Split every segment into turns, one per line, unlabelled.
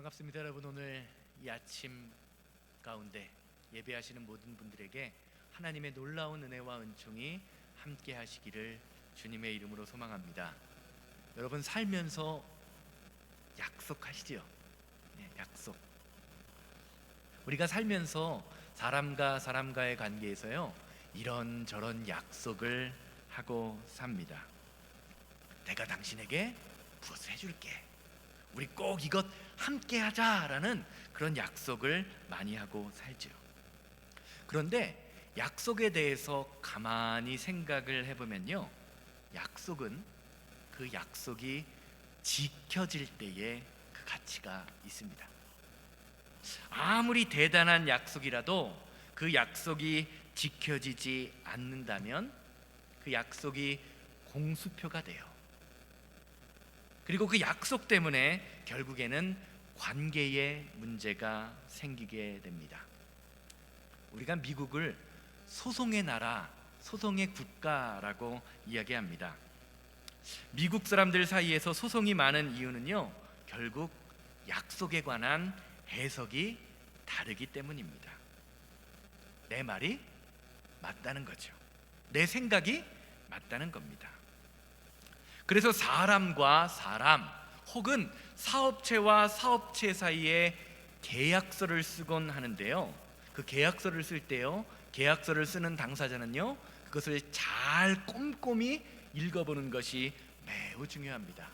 반갑습니다. 여러분, 오늘 이 아침 가운데 예배하시는 모든 분들에게 하나님의 놀라운 은혜와 은총이 함께 하시기를 주님의 이름으로 소망합니다. 여러분, 살면서 약속하시죠? 네, 약속. 우리가 살면서 사람과 사람과의 관계에서요, 이런저런 약속을 하고 삽니다. 내가 당신에게 무엇을 해줄게, 우리 꼭 이것 함께 하자라는 그런 약속을 많이 하고 살죠. 그런데 약속에 대해서 가만히 생각을 해보면요, 약속은 그 약속이 지켜질 때의 그 가치가 있습니다. 아무리 대단한 약속이라도 그 약속이 지켜지지 않는다면 그 약속이 공수표가 돼요. 그리고 그 약속 때문에 결국에는 관계에 문제가 생기게 됩니다. 우리가 미국을 소송의 나라, 소송의 국가라고 이야기합니다. 미국 사람들 사이에서 소송이 많은 이유는요, 결국 약속에 관한 해석이 다르기 때문입니다. 내 말이 맞다는 거죠. 내 생각이 맞다는 겁니다. 그래서 사람과 사람 혹은 사업체와 사업체 사이에 계약서를 쓰곤 하는데요, 그 계약서를 쓸 때요, 계약서를 쓰는 당사자는요, 그것을 잘 꼼꼼히 읽어보는 것이 매우 중요합니다.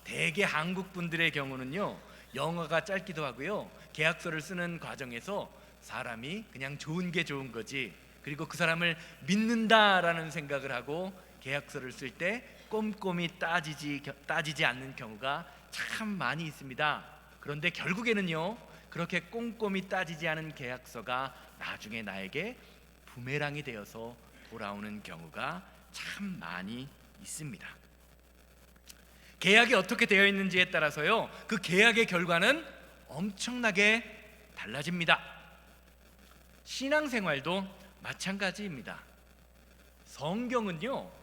대개 한국 분들의 경우는요, 영어가 짧기도 하고요, 계약서를 쓰는 과정에서 사람이 그냥 좋은 게 좋은 거지, 그리고 그 사람을 믿는다라는 생각을 하고 계약서를 쓸 때 꼼꼼히 따지지 않는 경우가 참 많이 있습니다. 그런데 결국에는요, 그렇게 꼼꼼히 따지지 않은 계약서가 나중에 나에게 부메랑이 되어서 돌아오는 경우가 참 많이 있습니다. 계약이 어떻게 되어 있는지에 따라서요, 그 계약의 결과는 엄청나게 달라집니다. 신앙생활도 마찬가지입니다. 성경은요,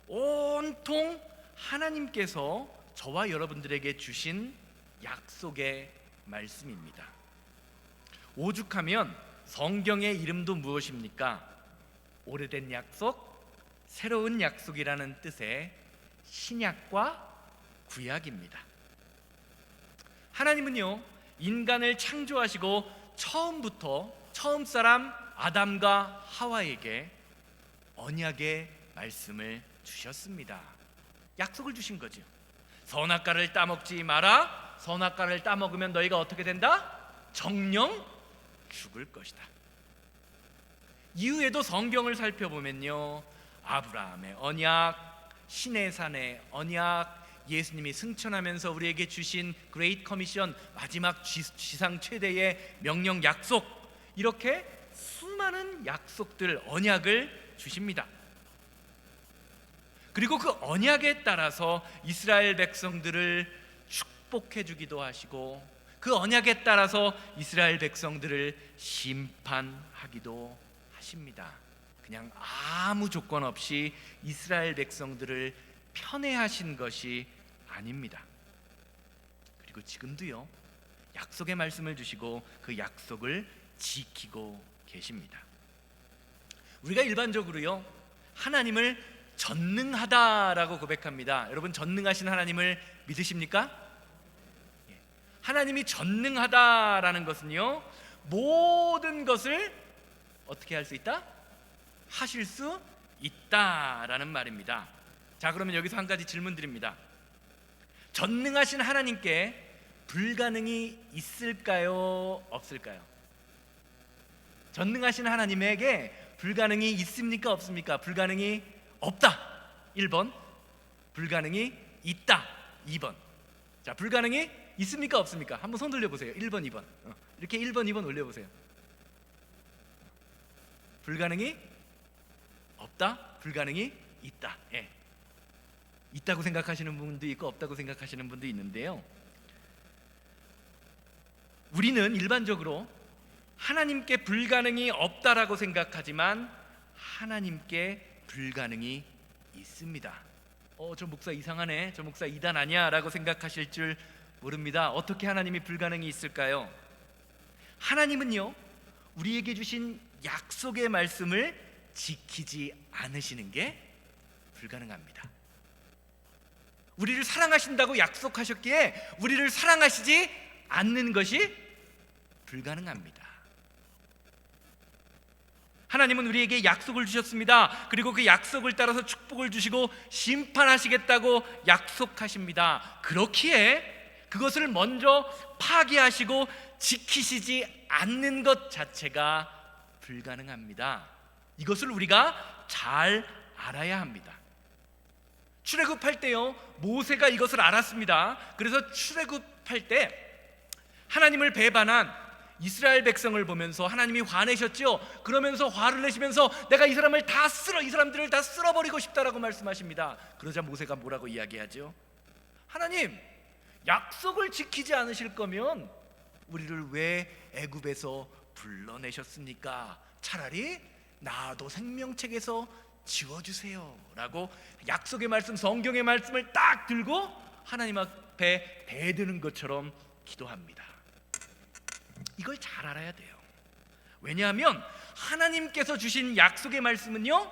온통 하나님께서 저와 여러분들에게 주신 약속의 말씀입니다. 오죽하면 성경의 이름도 무엇입니까? 오래된 약속, 새로운 약속이라는 뜻의 신약과 구약입니다. 하나님은요, 인간을 창조하시고 처음부터 처음 사람 아담과 하와에게 언약의 말씀을 주셨습니다. 약속을 주신 거죠. 선악과를 따먹지 마라. 선악과를 따먹으면 너희가 어떻게 된다? 정령 죽을 것이다. 이후에도 성경을 살펴보면요, 아브라함의 언약, 시내산의 언약, 예수님이 승천하면서 우리에게 주신 그레이트 커미션, 마지막 지상 최대의 명령 약속, 이렇게 수많은 약속들, 언약을 주십니다. 그리고 그 언약에 따라서 이스라엘 백성들을 축복해 주기도 하시고, 그 언약에 따라서 이스라엘 백성들을 심판하기도 하십니다. 그냥 아무 조건 없이 이스라엘 백성들을 편애하신 것이 아닙니다. 그리고 지금도요, 약속의 말씀을 주시고 그 약속을 지키고 계십니다. 우리가 일반적으로요, 하나님을 전능하다라고 고백합니다. 여러분, 전능하신 하나님을 믿으십니까? 하나님이 전능하다라는 것은요, 모든 것을 어떻게 할 수 있다? 하실 수 있다라는 말입니다. 자, 그러면 여기서 한 가지 질문 드립니다. 전능하신 하나님께 불가능이 있을까요? 없을까요? 전능하신 하나님에게 불가능이 있습니까? 없습니까? 불가능이 없다 1번, 불가능이 있다 2번. 자, 불가능이 있습니까? 없습니까? 한번 손 돌려보세요. 1번, 2번. 이렇게 1번, 2번 올려보세요. 불가능이 없다, 불가능이 있다. 예. 있다고 생각하시는 분도 있고 없다고 생각하시는 분도 있는데요, 우리는 일반적으로 하나님께 불가능이 없다라고 생각하지만 하나님께 불가능이 있습니다. 저 목사 이상하네, 저 목사 이단 아니야 라고 생각하실 줄 모릅니다. 어떻게 하나님이 불가능이 있을까요? 하나님은요, 우리에게 주신 약속의 말씀을 지키지 않으시는 게 불가능합니다. 우리를 사랑하신다고 약속하셨기에 우리를 사랑하시지 않는 것이 불가능합니다. 하나님은 우리에게 약속을 주셨습니다. 그리고 그 약속을 따라서 축복을 주시고 심판하시겠다고 약속하십니다. 그렇기에 그것을 먼저 파기하시고 지키시지 않는 것 자체가 불가능합니다. 이것을 우리가 잘 알아야 합니다. 출애굽할 때요, 모세가 이것을 알았습니다. 그래서 출애굽할 때 하나님을 배반한 이스라엘 백성을 보면서 하나님이 화내셨죠. 그러면서 화를 내시면서 내가 이 사람들을 다 쓸어버리고 싶다라고 말씀하십니다. 그러자 모세가 뭐라고 이야기하죠? 하나님, 약속을 지키지 않으실 거면 우리를 왜 애굽에서 불러내셨습니까? 차라리 나도 생명책에서 지워주세요 라고 약속의 말씀, 성경의 말씀을 딱 들고 하나님 앞에 대드는 것처럼 기도합니다. 이걸 잘 알아야 돼요. 왜냐하면 하나님께서 주신 약속의 말씀은요,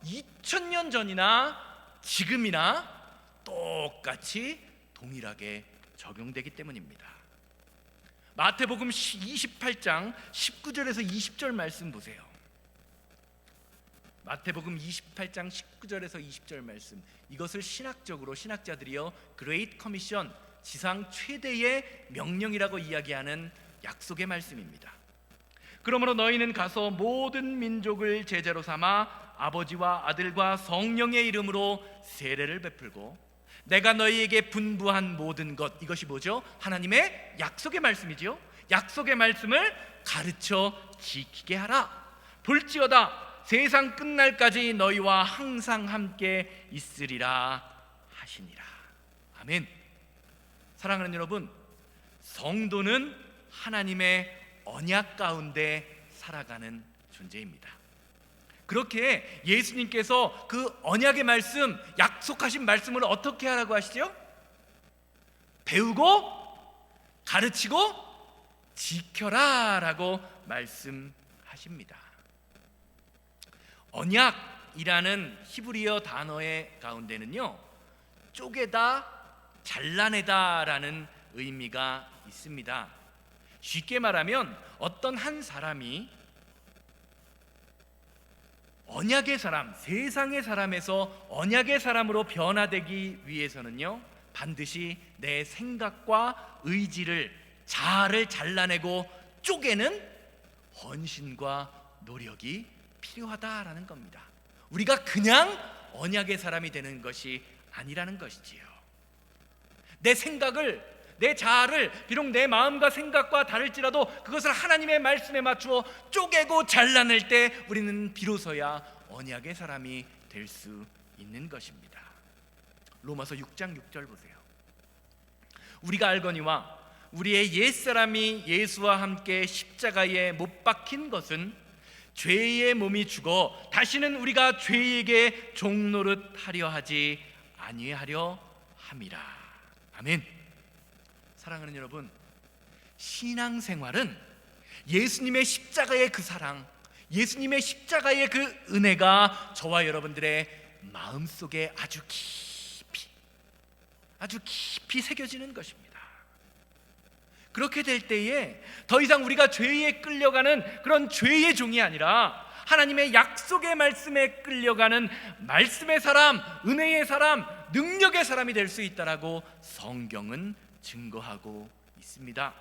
2000년 전이나 지금이나 똑같이 동일하게 적용되기 때문입니다. 마태복음 28장 19절에서 20절 말씀 보세요. 마태복음 28장 19절에서 20절 말씀, 이것을 신학적으로 신학자들이요 그레이트 커미션, 지상 최대의 명령이라고 이야기하는 약속의 말씀입니다. 그러므로 너희는 가서 모든 민족을 제자로 삼아 아버지와 아들과 성령의 이름으로 세례를 베풀고 내가 너희에게 분부한 모든 것, 이것이 뭐죠? 하나님의 약속의 말씀이죠. 약속의 말씀을 가르쳐 지키게 하라. 볼지어다 세상 끝날까지 너희와 항상 함께 있으리라 하시니라. 아멘. 사랑하는 여러분, 성도는 하나님의 언약 가운데 살아가는 존재입니다. 그렇게 예수님께서 그 언약의 말씀, 약속하신 말씀을 어떻게 하라고 하시죠? 배우고 가르치고 지켜라 라고 말씀하십니다. 언약이라는 히브리어 단어의 가운데는요, 쪼개다, 잘라내다 라는 의미가 있습니다. 쉽게 말하면 어떤 한 사람이 언약의 사람, 세상의 사람에서 언약의 사람으로 변화되기 위해서는요, 반드시 내 생각과 의지를, 자아를 잘라내고 쪼개는 헌신과 노력이 필요하다라는 겁니다. 우리가 그냥 언약의 사람이 되는 것이 아니라는 것이지요. 내 생각을, 내 자아를 비록 내 마음과 생각과 다를지라도 그것을 하나님의 말씀에 맞추어 쪼개고 잘라낼 때 우리는 비로소야 언약의 사람이 될 수 있는 것입니다. 로마서 6장 6절 보세요. 우리가 알거니와 우리의 옛사람이 예수와 함께 십자가에 못 박힌 것은 죄의 몸이 죽어 다시는 우리가 죄에게 종노릇 하려 하지 아니하려 함이라. 아멘. 사랑하는 여러분, 신앙생활은 예수님의 십자가의 그 사랑, 예수님의 십자가의 그 은혜가 저와 여러분들의 마음속에 아주 깊이 새겨지는 것입니다. 그렇게 될 때에 더 이상 우리가 죄에 끌려가는 그런 죄의 종이 아니라 하나님의 약속의 말씀에 끌려가는 말씀의 사람, 은혜의 사람, 능력의 사람이 될 수 있다라고 성경은 증거하고 있습니다.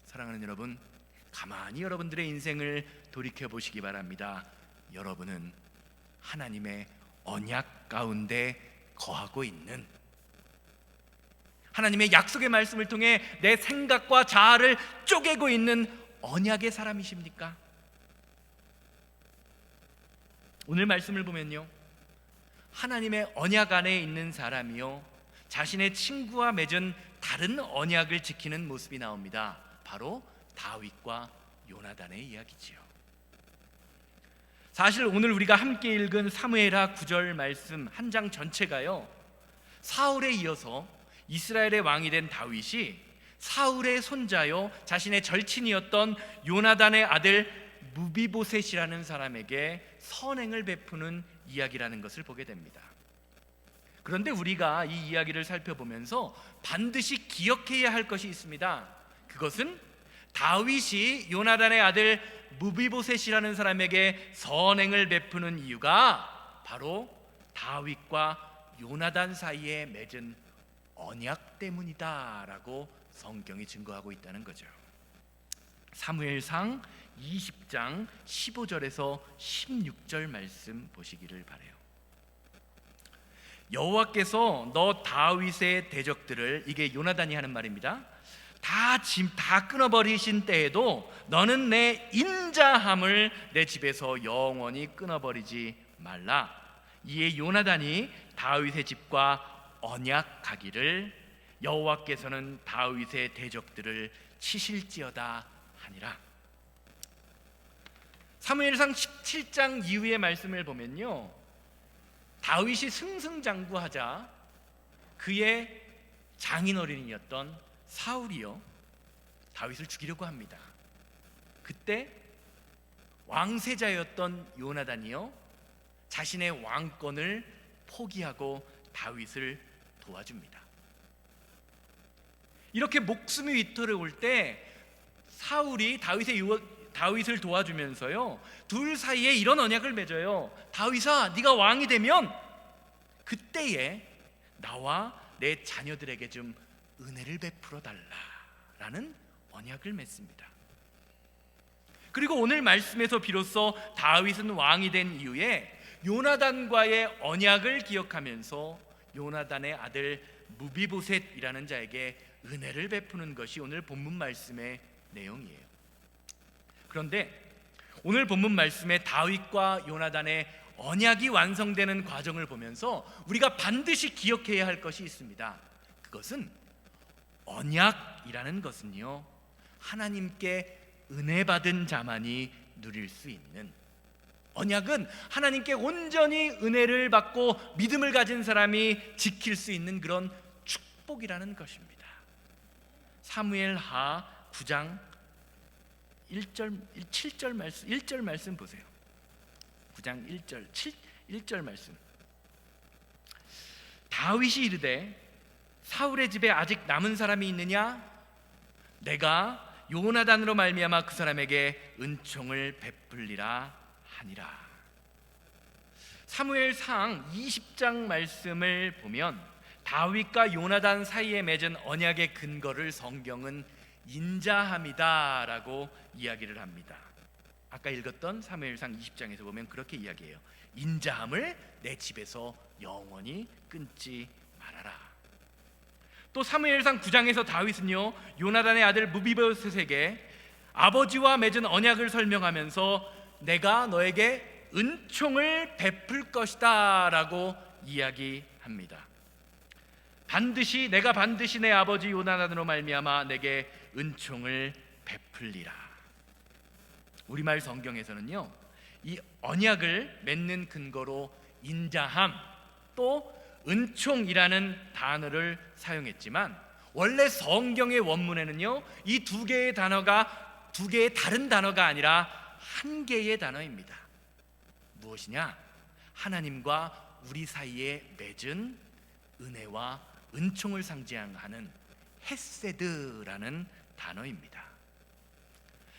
사랑하는 여러분, 가만히 여러분들의 인생을 돌이켜 보시기 바랍니다. 여러분은 하나님의 언약 가운데 거하고 있는, 하나님의 약속의 말씀을 통해 내 생각과 자아를 쪼개고 있는 언약의 사람이십니까? 오늘 말씀을 보면요, 하나님의 언약 안에 있는 사람이요 자신의 친구와 맺은 다른 언약을 지키는 모습이 나옵니다. 바로 다윗과 요나단의 이야기지요. 사실 오늘 우리가 함께 읽은 사무엘하 9절 말씀 한 장 전체가요, 사울에 이어서 이스라엘의 왕이 된 다윗이 사울의 손자요 자신의 절친이었던 요나단의 아들 무비보셋이라는 사람에게 선행을 베푸는 이야기라는 것을 보게 됩니다. 그런데 우리가 이 이야기를 살펴보면서 반드시 기억해야 할 것이 있습니다. 그것은 다윗이 요나단의 아들 무비보셋이라는 사람에게 선행을 베푸는 이유가 바로 다윗과 요나단 사이에 맺은 언약 때문이다라고 성경이 증거하고 있다는 거죠. 사무엘상 20장 15절에서 16절 말씀 보시기를 바라요. 여호와께서 너 다윗의 대적들을, 이게 요나단이 하는 말입니다, 다 끊어버리신 때에도 너는 내 인자함을 내 집에서 영원히 끊어버리지 말라. 이에 요나단이 다윗의 집과 언약하기를 여호와께서는 다윗의 대적들을 치실지어다 하니라. 사무엘상 17장 이후의 말씀을 보면요, 다윗이 승승장구하자 그의 장인어른이었던 사울이요 다윗을 죽이려고 합니다. 그때 왕세자였던 요나단이요 자신의 왕권을 포기하고 다윗을 도와줍니다. 이렇게 목숨이 위태로울 때 사울이 다윗을 도와주면서요 둘 사이에 이런 언약을 맺어요. 다윗아, 네가 왕이 되면 그때에 나와 내 자녀들에게 좀 은혜를 베풀어 달라라는 언약을 맺습니다. 그리고 오늘 말씀에서 비로소 다윗은 왕이 된 이후에 요나단과의 언약을 기억하면서 요나단의 아들 무비보셋이라는 자에게 은혜를 베푸는 것이 오늘 본문 말씀의 내용이에요. 그런데 오늘 본문 말씀에 다윗과 요나단의 언약이 완성되는 과정을 보면서 우리가 반드시 기억해야 할 것이 있습니다. 그것은 언약이라는 것은요 하나님께 은혜 받은 자만이 누릴 수 있는, 언약은 하나님께 온전히 은혜를 받고 믿음을 가진 사람이 지킬 수 있는 그런 축복이라는 것입니다. 사무엘하 9장 1절 말씀 보세요. 9장 1절 말씀. 다윗이 이르되 사울의 집에 아직 남은 사람이 있느냐? 내가 요나단으로 말미암아 그 사람에게 은총을 베풀리라 하니라. 사무엘상 20장 말씀을 보면 다윗과 요나단 사이에 맺은 언약의 근거를 성경은 인자함이다라고 이야기를 합니다. 아까 읽었던 사무엘상 20장에서 보면 그렇게 이야기해요. 인자함을 내 집에서 영원히 끊지 말아라. 또 사무엘상 9장에서 다윗은요 요나단의 아들 무비보셋에게 아버지와 맺은 언약을 설명하면서 내가 너에게 은총을 베풀 것이다 라고 이야기합니다. 내가 반드시 내 아버지 요나단으로 말미암아 내게 은총을 베풀리라. 우리말 성경에서는요 이 언약을 맺는 근거로 인자함 또 은총이라는 단어를 사용했지만 원래 성경의 원문에는요 이 두 개의 단어가 두 개의 다른 단어가 아니라 한 개의 단어입니다. 무엇이냐? 하나님과 우리 사이에 맺은 은혜와 은총을 상징하는 헤세드라는 단어입니다.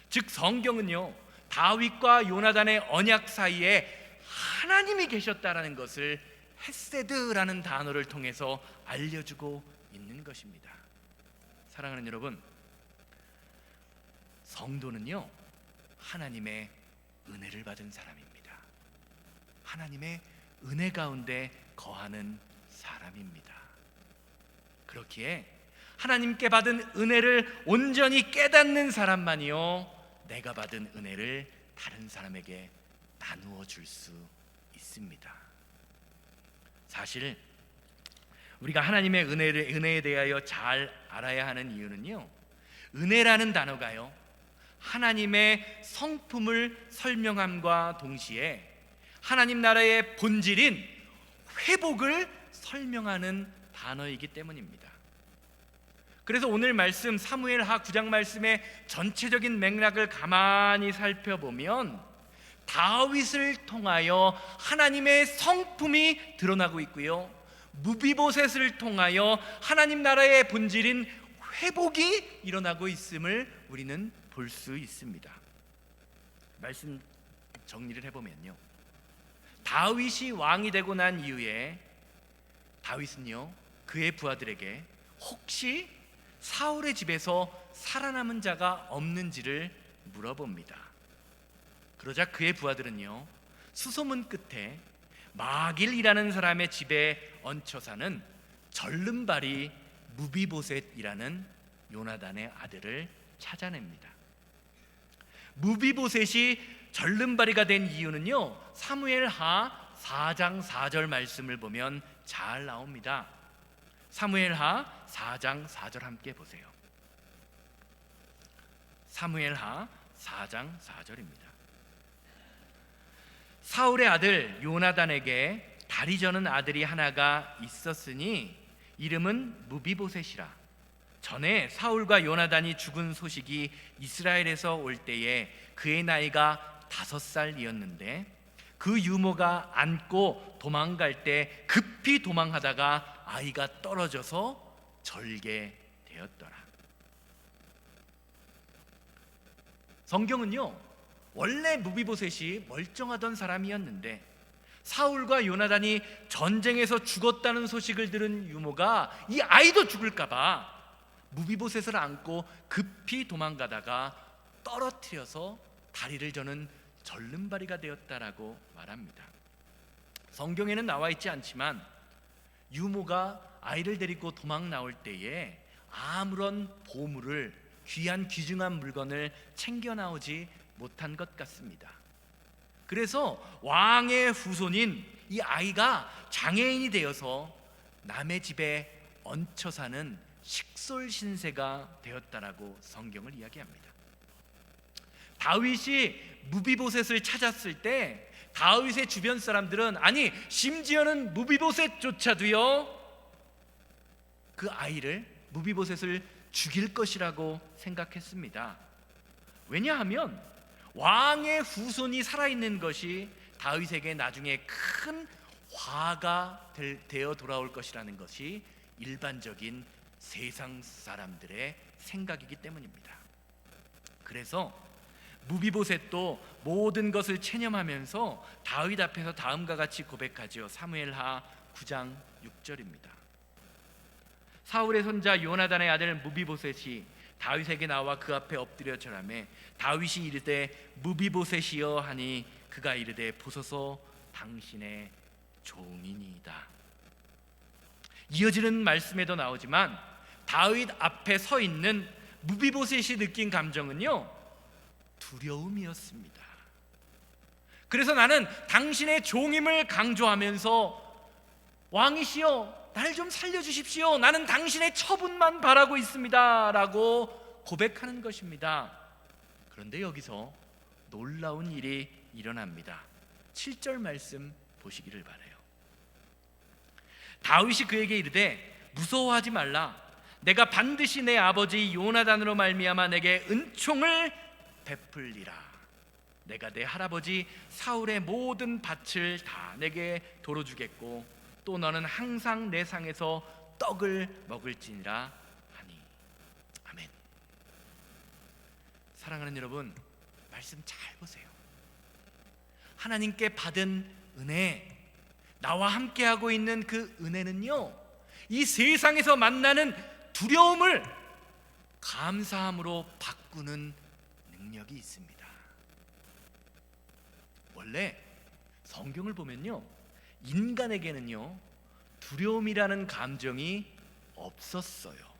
즉 성경은요 다윗과 요나단의 언약 사이에 하나님이 계셨다라는 것을 헤세드라는 단어를 통해서 알려주고 있는 것입니다. 사랑하는 여러분, 성도는요 하나님의 은혜를 받은 사람입니다. 하나님의 은혜 가운데 거하는 사람입니다. 그렇기에 하나님께 받은 은혜를 온전히 깨닫는 사람만이요 내가 받은 은혜를 다른 사람에게 나누어 줄 수 있습니다. 사실 우리가 하나님의 은혜에 대하여 잘 알아야 하는 이유는요 은혜라는 단어가요 하나님의 성품을 설명함과 동시에 하나님 나라의 본질인 회복을 설명하는 단어이기 때문입니다. 그래서 오늘 말씀 사무엘하 9장 말씀의 전체적인 맥락을 가만히 살펴보면 다윗을 통하여 하나님의 성품이 드러나고 있고요, 무비보셋을 통하여 하나님 나라의 본질인 회복이 일어나고 있음을 우리는 볼 수 있습니다. 말씀 정리를 해보면요, 다윗이 왕이 되고 난 이후에 다윗은요 그의 부하들에게 혹시 사울의 집에서 살아남은 자가 없는지를 물어봅니다. 그러자 그의 부하들은요 수소문 끝에 마길이라는 사람의 집에 얹혀 사는 절름발이 무비보셋이라는 요나단의 아들을 찾아냅니다. 무비보셋이 절름발이가 된 이유는요 사무엘하 4장 4절 말씀을 보면 잘 나옵니다. 사무엘하 4장 4절 함께 보세요. 사무엘하 4장 4절입니다. 사울의 아들 요나단에게 다리 저는 아들이 하나가 있었으니 이름은 무비보셋이라. 전에 사울과 요나단이 죽은 소식이 이스라엘에서 올 때에 그의 나이가 5살이었는데 그 유모가 안고 도망갈 때 급히 도망하다가 아이가 떨어져서 절개되었더라. 성경은요 원래 무비보셋이 멀쩡하던 사람이었는데 사울과 요나단이 전쟁에서 죽었다는 소식을 들은 유모가 이 아이도 죽을까봐 무비보셋을 안고 급히 도망가다가 떨어뜨려서 다리를 저는 절름발이가 되었다라고 말합니다. 성경에는 나와 있지 않지만 유모가 아이를 데리고 도망 나올 때에 아무런 보물을, 귀한 귀중한 물건을 챙겨 나오지 못한 것 같습니다. 그래서 왕의 후손인 이 아이가 장애인이 되어서 남의 집에 얹혀 사는 식솔 신세가 되었다라고 성경을 이야기합니다. 다윗이 무비보셋을 찾았을 때 다윗의 주변 사람들은, 아니 심지어는 무비보셋조차도요 그 아이를, 무비보셋을 죽일 것이라고 생각했습니다. 왜냐하면 왕의 후손이 살아있는 것이 다윗에게 나중에 큰 화가 되어 돌아올 것이라는 것이 일반적인 세상 사람들의 생각이기 때문입니다. 그래서 무비보셋도 모든 것을 체념하면서 다윗 앞에서 다음과 같이 고백하지요. 사무엘하 9장 6절입니다. 사울의 손자 요나단의 아들 무비보셋이 다윗에게 나와 그 앞에 엎드려 절하매 다윗이 이르되 무비보셋이여 하니 그가 이르되 보소서 당신의 종이니이다. 이어지는 말씀에도 나오지만 다윗 앞에 서 있는 무비보셋이 느낀 감정은요 두려움이었습니다. 그래서 나는 당신의 종임을 강조하면서 왕이시여 날 좀 살려주십시오, 나는 당신의 처분만 바라고 있습니다 라고 고백하는 것입니다. 그런데 여기서 놀라운 일이 일어납니다. 7절 말씀 보시기를 바라요. 다윗이 그에게 이르되 무서워하지 말라. 내가 반드시 내 아버지 요나단으로 말미암아 내게 은총을 베풀리라. 내가 내 할아버지 사울의 모든 밭을 다 내게 도로 주겠고 또 너는 항상 내 상에서 떡을 먹을지니라 하니. 아멘. 사랑하는 여러분, 말씀 잘 보세요. 하나님께 받은 은혜, 나와 함께하고 있는 그 은혜는요 이 세상에서 만나는 두려움을 감사함으로 바꾸는 능력이 있습니다. 원래 성경을 보면요 인간에게는요 두려움이라는 감정이 없었어요.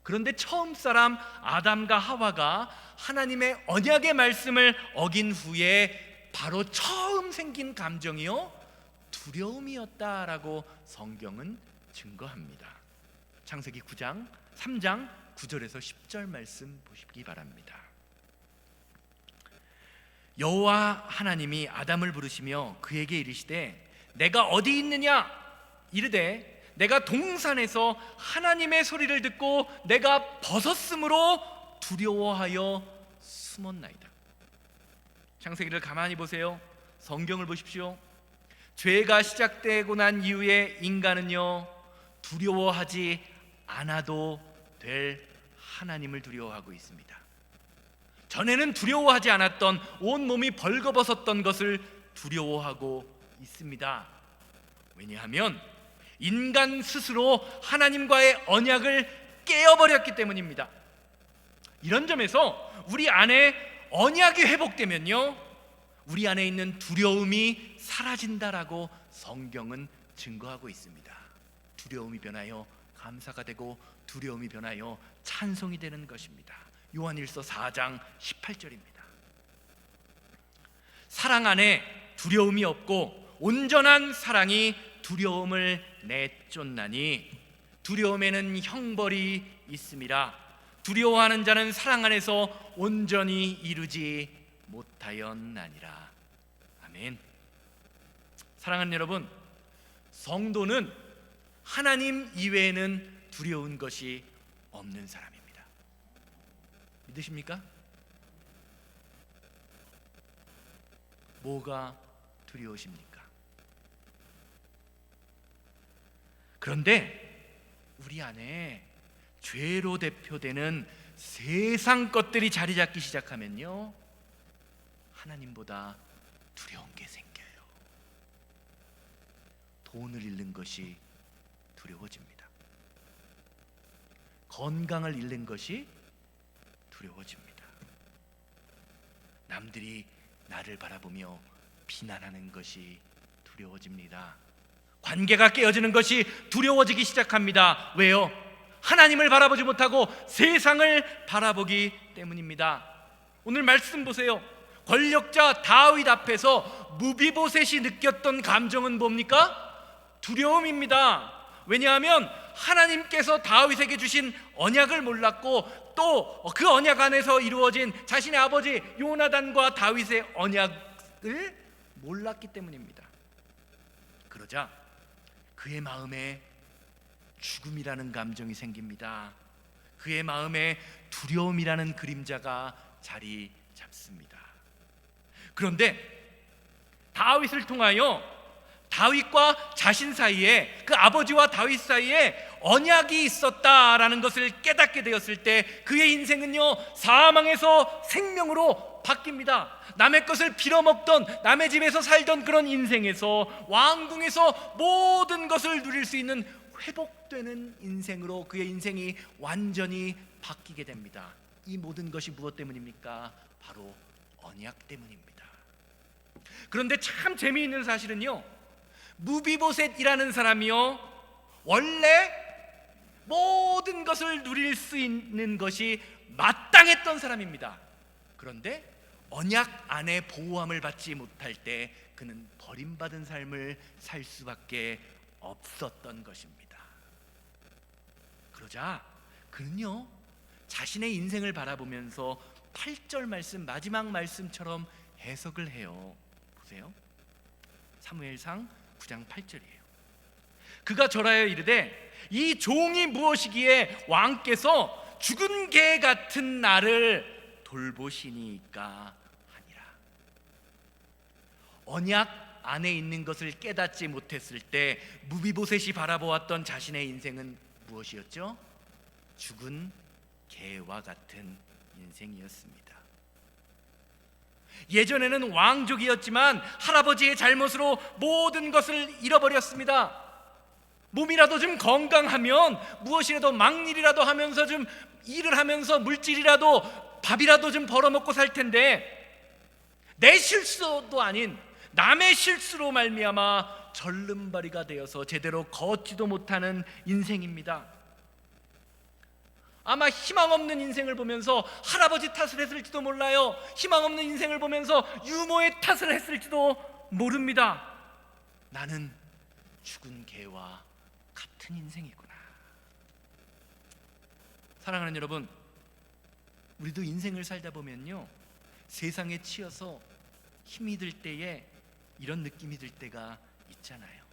그런데 처음 사람 아담과 하와가 하나님의 언약의 말씀을 어긴 후에 바로 처음 생긴 감정이요 두려움이었다라고 성경은 증거합니다. 창세기 9장 3장 9절에서 10절 말씀 보시기 바랍니다. 여호와 하나님이 아담을 부르시며 그에게 이르시되 내가 어디 있느냐? 이르되 내가 동산에서 하나님의 소리를 듣고 내가 벗었으므로 두려워하여 숨었나이다. 창세기를 가만히 보세요. 성경을 보십시오. 죄가 시작되고 난 이후에 인간은요, 두려워하지 않아도 될 하나님을 두려워하고 있습니다. 전에는 두려워하지 않았던, 온몸이 벌거벗었던 것을 두려워하고 있습니다. 왜냐하면 인간 스스로 하나님과의 언약을 깨어버렸기 때문입니다. 이런 점에서 우리 안에 언약이 회복되면요, 우리 안에 있는 두려움이 사라진다라고 성경은 증거하고 있습니다. 두려움이 변하여 감사가 되고 두려움이 변하여 찬송이 되는 것입니다. 요한일서 4장 18절입니다. 사랑 안에 두려움이 없고 온전한 사랑이 두려움을 내쫓나니 두려움에는 형벌이 있음이라. 두려워하는 자는 사랑 안에서 온전히 이루지 못하였나니라. 아멘. 사랑하는 여러분, 성도는 하나님 이외에는 두려운 것이 없는 사람입니다. 믿으십니까? 뭐가 두려우십니까? 그런데 우리 안에 죄로 대표되는 세상 것들이 자리 잡기 시작하면요, 하나님보다 두려운 게 생겨요. 돈을 잃는 것이 두려워집니다. 건강을 잃는 것이 두려워집니다. 남들이 나를 바라보며 비난하는 것이 두려워집니다. 관계가 깨어지는 것이 두려워지기 시작합니다. 왜요? 하나님을 바라보지 못하고 세상을 바라보기 때문입니다. 오늘 말씀 보세요. 권력자 다윗 앞에서 무비보셋이 느꼈던 감정은 뭡니까? 두려움입니다. 왜냐하면 하나님께서 다윗에게 주신 언약을 몰랐고 또 그 언약 안에서 이루어진 자신의 아버지 요나단과 다윗의 언약을 몰랐기 때문입니다. 그러자 그의 마음에 죽음이라는 감정이 생깁니다. 그의 마음에 두려움이라는 그림자가 자리 잡습니다. 그런데 다윗을 통하여 다윗과 자신 사이에, 그 아버지와 다윗 사이에 언약이 있었다라는 것을 깨닫게 되었을 때 그의 인생은요, 사망에서 생명으로 바뀝니다. 남의 것을 빌어먹던, 남의 집에서 살던 그런 인생에서 왕궁에서 모든 것을 누릴 수 있는 회복되는 인생으로 그의 인생이 완전히 바뀌게 됩니다. 이 모든 것이 무엇 때문입니까? 바로 언약 때문입니다. 그런데 참 재미있는 사실은요, 무비보셋이라는 사람이요, 원래 모든 것을 누릴 수 있는 것이 마땅했던 사람입니다. 그런데 언약 안에 보호함을 받지 못할 때 그는 버림받은 삶을 살 수밖에 없었던 것입니다. 그러자 그는요, 자신의 인생을 바라보면서 8절 말씀, 마지막 말씀처럼 해석을 해요. 보세요. 사무엘상 9장 8절이에요. 그가 절하여 이르되 이 종이 무엇이기에 왕께서 죽은 개 같은 나를 돌보시니까 하니라. 언약 안에 있는 것을 깨닫지 못했을 때 무비보셋이 바라보았던 자신의 인생은 무엇이었죠? 죽은 개와 같은 인생이었습니다. 예전에는 왕족이었지만 할아버지의 잘못으로 모든 것을 잃어버렸습니다. 몸이라도 좀 건강하면 무엇이라도 막일이라도 하면서 좀 일을 하면서 물질이라도 밥이라도 좀 벌어먹고 살 텐데, 내 실수도 아닌 남의 실수로 말미암아 절름발이가 되어서 제대로 걷지도 못하는 인생입니다. 아마 희망 없는 인생을 보면서 할아버지 탓을 했을지도 몰라요. 희망 없는 인생을 보면서 유모의 탓을 했을지도 모릅니다. 나는 죽은 개와 같은 인생이구나. 사랑하는 여러분, 우리도 인생을 살다 보면요, 세상에 치여서 힘이 들 때에 이런 느낌이 들 때가 있잖아요.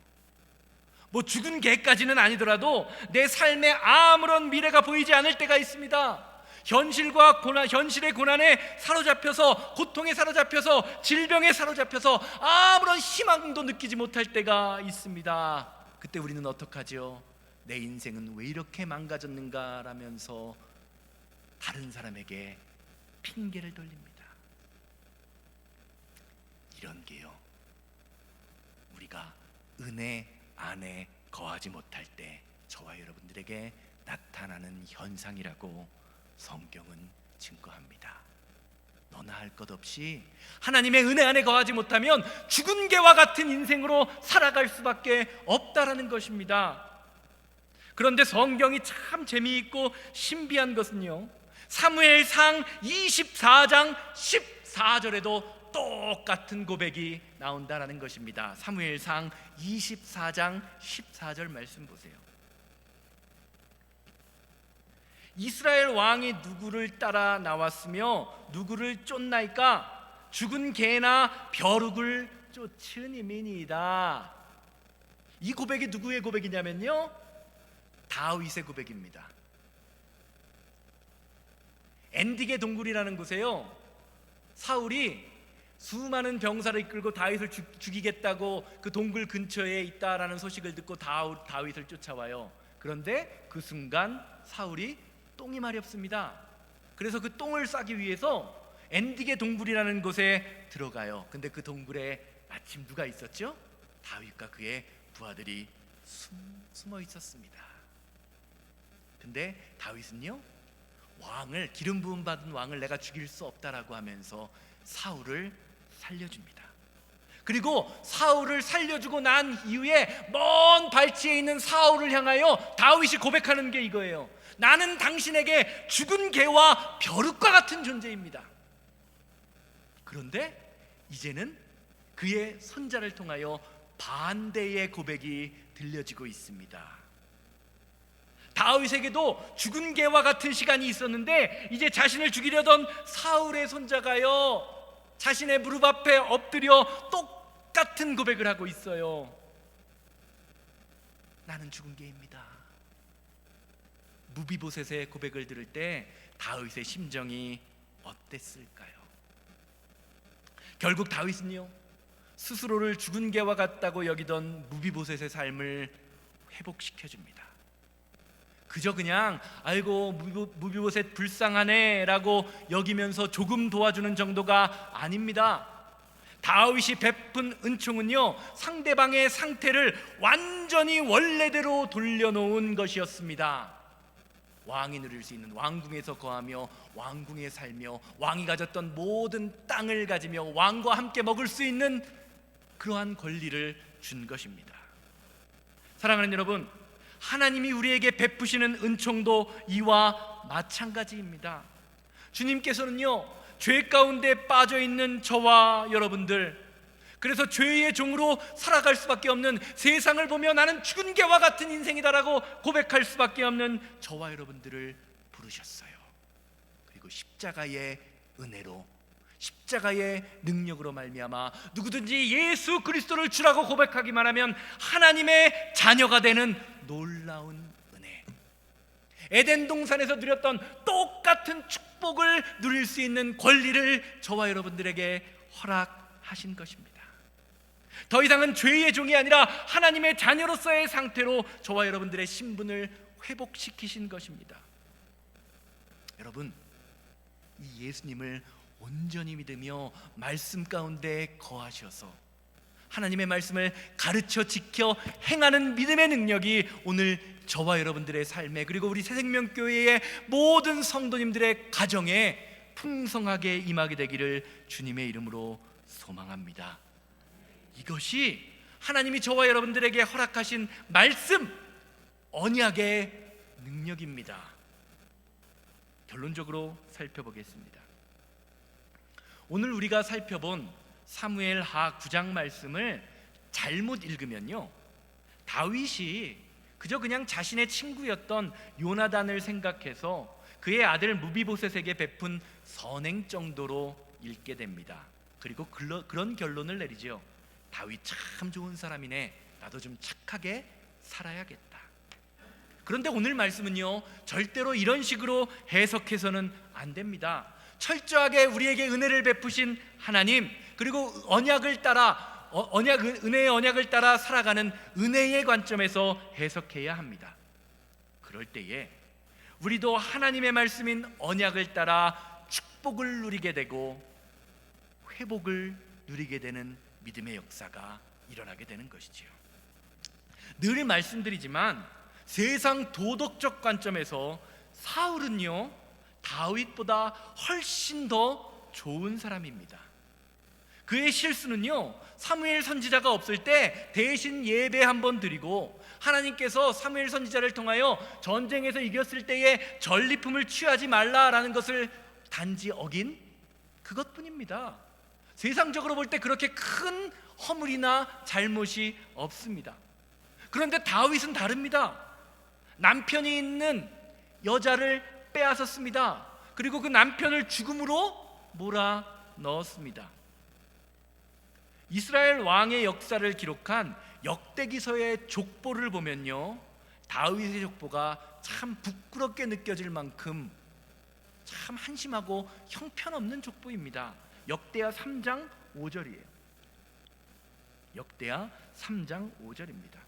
뭐 죽은 개까지는 아니더라도 내 삶에 아무런 미래가 보이지 않을 때가 있습니다. 현실의 고난에 사로잡혀서, 고통에 사로잡혀서, 질병에 사로잡혀서 아무런 희망도 느끼지 못할 때가 있습니다. 그때 우리는 어떡하죠? 내 인생은 왜 이렇게 망가졌는가 라면서 다른 사람에게 핑계를 돌립니다. 이런 게요, 우리가 은혜 안에 거하지 못할 때 저와 여러분들에게 나타나는 현상이라고 성경은 증거합니다. 너나 할 것 없이 하나님의 은혜 안에 거하지 못하면 죽은 개와 같은 인생으로 살아갈 수밖에 없다라는 것입니다. 그런데 성경이 참 재미있고 신비한 것은요, 사무엘상 24장 14절에도 똑같은 고백이 나온다라는 것입니다. 사무엘상 24장 14절 말씀 보세요. 이스라엘 왕이 누구를 따라 나왔으며 누구를 쫓나이까? 죽은 개나 벼룩을 쫓은 이민이다. 이 고백이 누구의 고백이냐면요, 다윗의 고백입니다. 엔딕의 동굴이라는 곳에요, 사울이 수많은 병사를 이끌고 다윗을 죽이겠다고 그 동굴 근처에 있다라는 소식을 듣고 다윗을 쫓아와요. 그런데 그 순간 사울이 똥이 마렵습니다. 그래서 그 똥을 싸기 위해서 엔딕의 동굴이라는 곳에 들어가요. 근데 그 동굴에 마침 누가 있었죠? 다윗과 그의 부하들이 숨어 있었습니다. 근데 다윗은요, 왕을, 기름 부음 받은 왕을 내가 죽일 수 없다라고 하면서 사울을 살려줍니다. 그리고 사울을 살려주고 난 이후에 먼 발치에 있는 사울을 향하여 다윗이 고백하는 게 이거예요. 나는 당신에게 죽은 개와 벼룩과 같은 존재입니다. 그런데 이제는 그의 손자를 통하여 반대의 고백이 들려지고 있습니다. 다윗에게도 죽은 개와 같은 시간이 있었는데 이제 자신을 죽이려던 사울의 손자가요, 자신의 무릎 앞에 엎드려 똑같은 고백을 하고 있어요. 나는 죽은 개입니다. 무비보셋의 고백을 들을 때 다윗의 심정이 어땠을까요? 결국 다윗은요, 스스로를 죽은 개와 같다고 여기던 무비보셋의 삶을 회복시켜줍니다. 그저 그냥 아이고 무비보셋 불쌍하네 라고 여기면서 조금 도와주는 정도가 아닙니다. 다윗이 베푼 은총은요, 상대방의 상태를 완전히 원래대로 돌려놓은 것이었습니다. 왕이 누릴 수 있는 왕궁에서 거하며 왕궁에 살며 왕이 가졌던 모든 땅을 가지며 왕과 함께 먹을 수 있는 그러한 권리를 준 것입니다. 사랑하는 여러분, 하나님이 우리에게 베푸시는 은총도 이와 마찬가지입니다. 주님께서는요, 죄 가운데 빠져있는 저와 여러분들, 그래서 죄의 종으로 살아갈 수밖에 없는, 세상을 보며 나는 죽은 개와 같은 인생이다라고 고백할 수밖에 없는 저와 여러분들을 부르셨어요. 그리고 십자가의 은혜로, 십자가의 능력으로 말미암아 누구든지 예수 그리스도를 주라고 고백하기만 하면 하나님의 자녀가 되는 놀라운 은혜, 에덴 동산에서 누렸던 똑같은 축복을 누릴 수 있는 권리를 저와 여러분들에게 허락하신 것입니다. 더 이상은 죄의 종이 아니라 하나님의 자녀로서의 상태로 저와 여러분들의 신분을 회복시키신 것입니다. 여러분, 이 예수님을 온전히 믿으며 말씀 가운데 거하셔서 하나님의 말씀을 가르쳐 지켜 행하는 믿음의 능력이 오늘 저와 여러분들의 삶에, 그리고 우리 새생명교회의 모든 성도님들의 가정에 풍성하게 임하게 되기를 주님의 이름으로 소망합니다. 이것이 하나님이 저와 여러분들에게 허락하신 말씀, 언약의 능력입니다. 결론적으로 살펴보겠습니다. 오늘 우리가 살펴본 사무엘하 9장 말씀을 잘못 읽으면요, 다윗이 그저 그냥 자신의 친구였던 요나단을 생각해서 그의 아들 무비보셋에게 베푼 선행 정도로 읽게 됩니다. 그리고 그런 결론을 내리죠. 다윗 참 좋은 사람이네, 나도 좀 착하게 살아야겠다. 그런데 오늘 말씀은요, 절대로 이런 식으로 해석해서는 안 됩니다. 철저하게 우리에게 은혜를 베푸신 하나님, 그리고 언약을 따라 은혜의 언약을 따라 살아가는 은혜의 관점에서 해석해야 합니다. 그럴 때에 우리도 하나님의 말씀인 언약을 따라 축복을 누리게 되고 회복을 누리게 되는 믿음의 역사가 일어나게 되는 것이지요. 늘 말씀드리지만 세상 도덕적 관점에서 사울은요, 다윗보다 훨씬 더 좋은 사람입니다. 그의 실수는요, 사무엘 선지자가 없을 때 대신 예배 한번 드리고, 하나님께서 사무엘 선지자를 통하여 전쟁에서 이겼을 때에 전리품을 취하지 말라라는 것을 단지 어긴 그것뿐입니다. 세상적으로 볼 때 그렇게 큰 허물이나 잘못이 없습니다. 그런데 다윗은 다릅니다. 남편이 있는 여자를 빼앗았습니다. 그리고 그 남편을 죽음으로 몰아 넣었습니다. 이스라엘 왕의 역사를 기록한 역대기서의 족보를 보면요, 다윗의 족보가 참 부끄럽게 느껴질 만큼 참 한심하고 형편없는 족보입니다. 역대하 3장 5절이에요. 역대하 3장 5절입니다.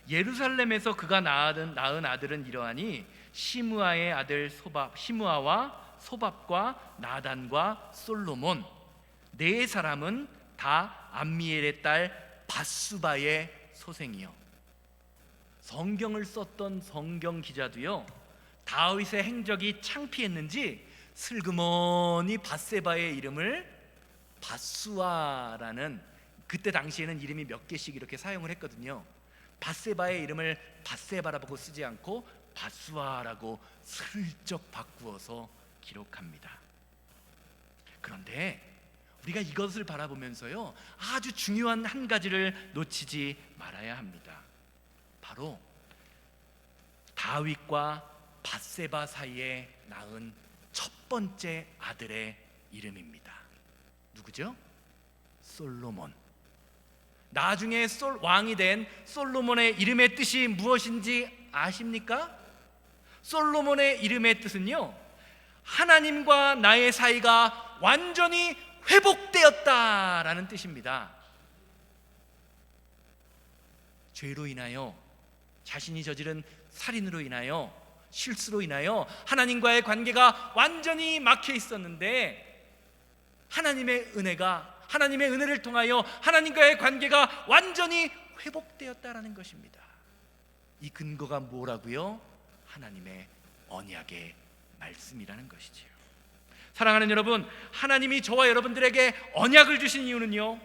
예루살렘에서 그가 낳은 아들은 이러하니 시므아의 아들 시므아와 소밥과 나단과 솔로몬, 네 사람은 다 암미엘의 딸 밧수바의 소생이요. 성경을 썼던 성경 기자도요, 다윗의 행적이 창피했는지 슬그머니 밧세바의 이름을 밧수아라는, 그때 당시에는 이름이 몇 개씩 이렇게 사용을 했거든요. 밧세바의 이름을 밧세바라고 쓰지 않고 밧수아라고 슬쩍 바꾸어서 기록합니다. 그런데 우리가 이것을 바라보면서요, 아주 중요한 한 가지를 놓치지 말아야 합니다. 바로 다윗과 밧세바 사이에 낳은 첫 번째 아들의 이름입니다. 누구죠? 솔로몬. 나중에 왕이 된 솔로몬의 이름의 뜻이 무엇인지 아십니까? 솔로몬의 이름의 뜻은요, 하나님과 나의 사이가 완전히 회복되었다라는 뜻입니다. 죄로 인하여, 자신이 저지른 살인으로 인하여, 실수로 인하여 하나님과의 관계가 완전히 막혀 있었는데, 하나님의 은혜를 통하여 하나님과의 관계가 완전히 회복되었다라는 것입니다. 이 근거가 뭐라고요? 하나님의 언약의 말씀이라는 것이지요. 사랑하는 여러분, 하나님이 저와 여러분들에게 언약을 주신 이유는요,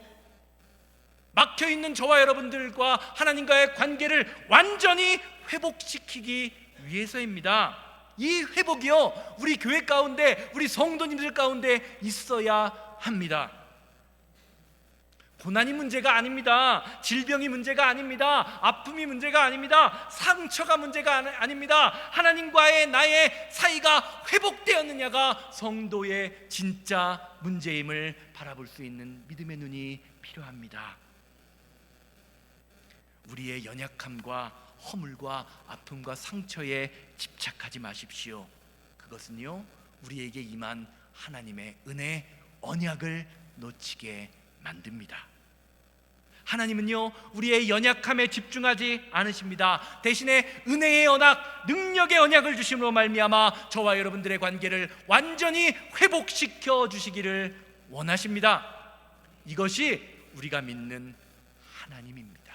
막혀있는 저와 여러분들과 하나님과의 관계를 완전히 회복시키기 위해서입니다. 이 회복이요, 우리 교회 가운데, 우리 성도님들 가운데 있어야 합니다. 고난이 문제가 아닙니다. 질병이 문제가 아닙니다. 아픔이 문제가 아닙니다. 상처가 문제가 아닙니다. 하나님과의 나의 사이가 회복되었느냐가 성도의 진짜 문제임을 바라볼 수 있는 믿음의 눈이 필요합니다. 우리의 연약함과 허물과 아픔과 상처에 집착하지 마십시오. 그것은요, 우리에게 임한 하나님의 은혜, 언약을 놓치게 만듭니다. 하나님은요, 우리의 연약함에 집중하지 않으십니다. 대신에 은혜의 언약, 능력의 언약을 주심으로 말미암아 저와 여러분들의 관계를 완전히 회복시켜 주시기를 원하십니다. 이것이 우리가 믿는 하나님입니다.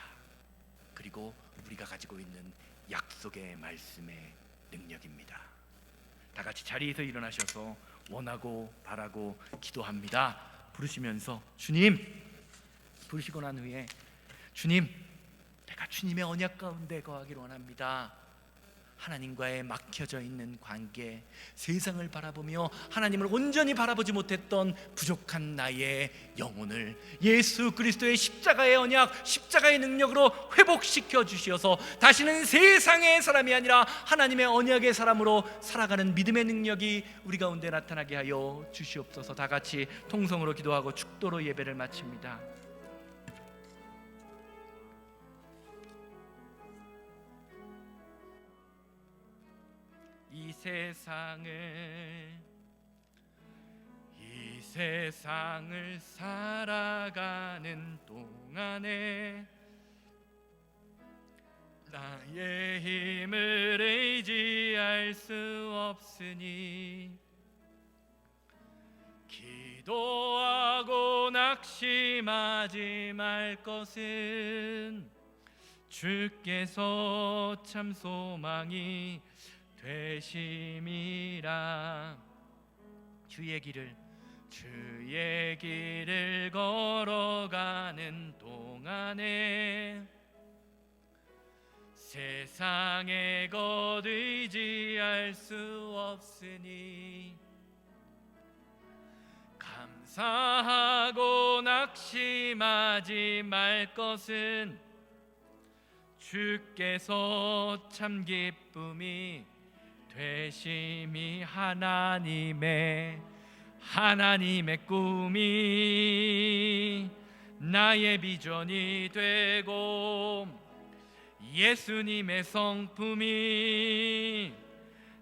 그리고 우리가 가지고 있는 약속의 말씀의 능력입니다. 다 같이 자리에서 일어나셔서 원하고 바라고 기도합니다. 부르시면서, 주님, 부르시고 난 후에, 주님, 내가 주님의 언약 가운데 거하기를 원합니다. 하나님과의 막혀져 있는 관계, 세상을 바라보며 하나님을 온전히 바라보지 못했던 부족한 나의 영혼을 예수 그리스도의 십자가의 언약, 십자가의 능력으로 회복시켜 주시어서 다시는 세상의 사람이 아니라 하나님의 언약의 사람으로 살아가는 믿음의 능력이 우리 가운데 나타나게 하여 주시옵소서. 다 같이 통성으로 기도하고 축도로 예배를 마칩니다. 세상을 살아가는 동안에 나의 힘을 의지할 수 없으니 기도하고 낙심하지 말 것은 주께서 참 소망이 되심이라. 주의 길을 걸어가는 동안에 세상의 것 의지할 수 없으니 감사하고 낙심하지 말 것은 주께서 참 기쁨이 되심이. 하나님의 꿈이 나의 비전이 되고 예수님의 성품이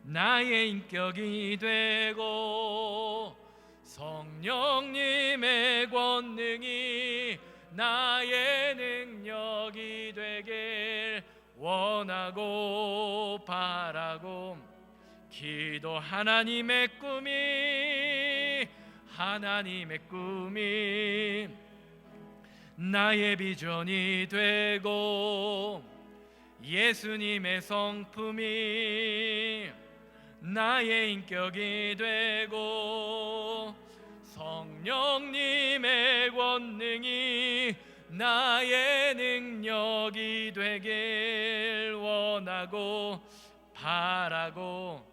나의 인격이 되고 성령님의 권능이 나의 능력이 되길 원하고 바라고 기도. 하나님의 꿈이 나의 비전이 되고 예수님의 성품이 나의 인격이 되고 성령님의 권능이 나의 능력이 되길 원하고 바라고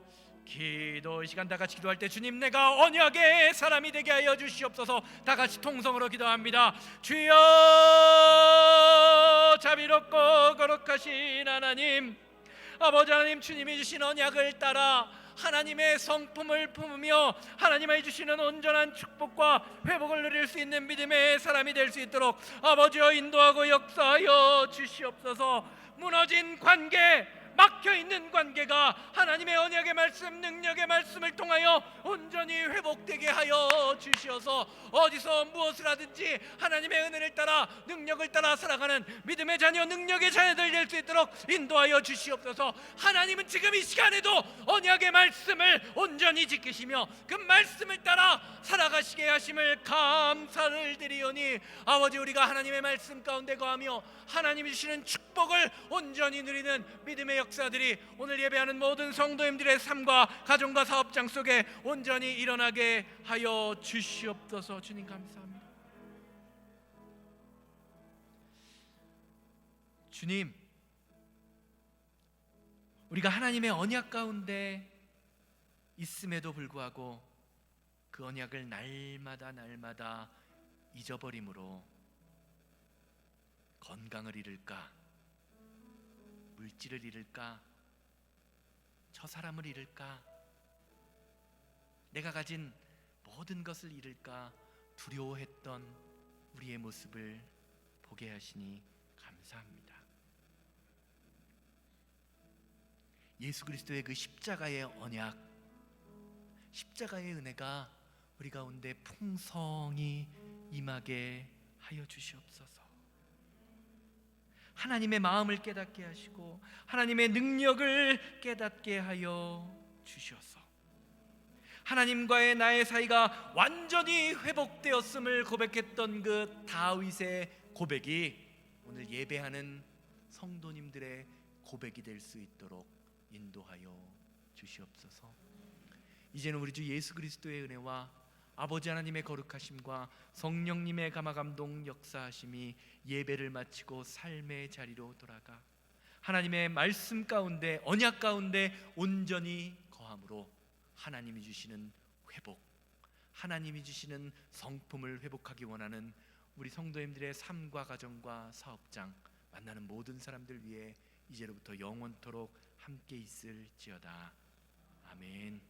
기도. 이 시간 다 같이 기도할 때 주님, 내가 언약의 사람이 되게 하여 주시옵소서. 다 같이 통성으로 기도합니다. 주여, 자비롭고 거룩하신 하나님, 아버지 하나님, 주님이 주신 언약을 따라 하나님의 성품을 품으며 하나님이 주시는 온전한 축복과 회복을 누릴 수 있는 믿음의 사람이 될 수 있도록 아버지여 인도하고 역사하여 주시옵소서. 무너진 관계, 막혀있는 관계가 하나님의 언약의 말씀, 능력의 말씀을 통하여 온전히 회복되게 하여 주시어서 어디서 무엇을 하든지 하나님의 은혜를 따라 능력을 따라 살아가는 믿음의 자녀, 능력의 자녀들 될 수 있도록 인도하여 주시옵소서. 하나님은 지금 이 시간에도 언약의 말씀을 온전히 지키시며 그 말씀을 따라 살아가시게 하심을 감사를 드리오니 아버지, 우리가 하나님의 말씀 가운데 거하며 하나님이 주시는 축복을 온전히 누리는 믿음의 역사들이 오늘 예배하는 모든 성도님들의 삶과 가정과 사업장 속에 온전히 일어나게 하여 주시옵소서. 주님 감사합니다. 주님, 우리가 하나님의 언약 가운데 있음에도 불구하고 그 언약을 날마다 잊어버림으로 건강을 잃을까, 물질을 잃을까, 저 사람을 잃을까, 내가 가진 모든 것을 잃을까 두려워했던 우리의 모습을 보게 하시니 감사합니다. 예수 그리스도의 그 십자가의 언약, 십자가의 은혜가 우리 가운데 풍성히 임하게 하여 주시옵소서. 하나님의 마음을 깨닫게 하시고 하나님의 능력을 깨닫게 하여 주시옵소서. 하나님과의 나의 사이가 완전히 회복되었음을 고백했던 그 다윗의 고백이 오늘 예배하는 성도님들의 고백이 될 수 있도록 인도하여 주시옵소서. 이제는 우리 주 예수 그리스도의 은혜와 아버지 하나님의 거룩하심과 성령님의 감화감동 역사하심이 예배를 마치고 삶의 자리로 돌아가 하나님의 말씀 가운데, 언약 가운데 온전히 거함으로 하나님이 주시는 회복, 하나님이 주시는 성품을 회복하기 원하는 우리 성도님들의 삶과 가정과 사업장, 만나는 모든 사람들 위해 이제로부터 영원토록 함께 있을지어다. 아멘.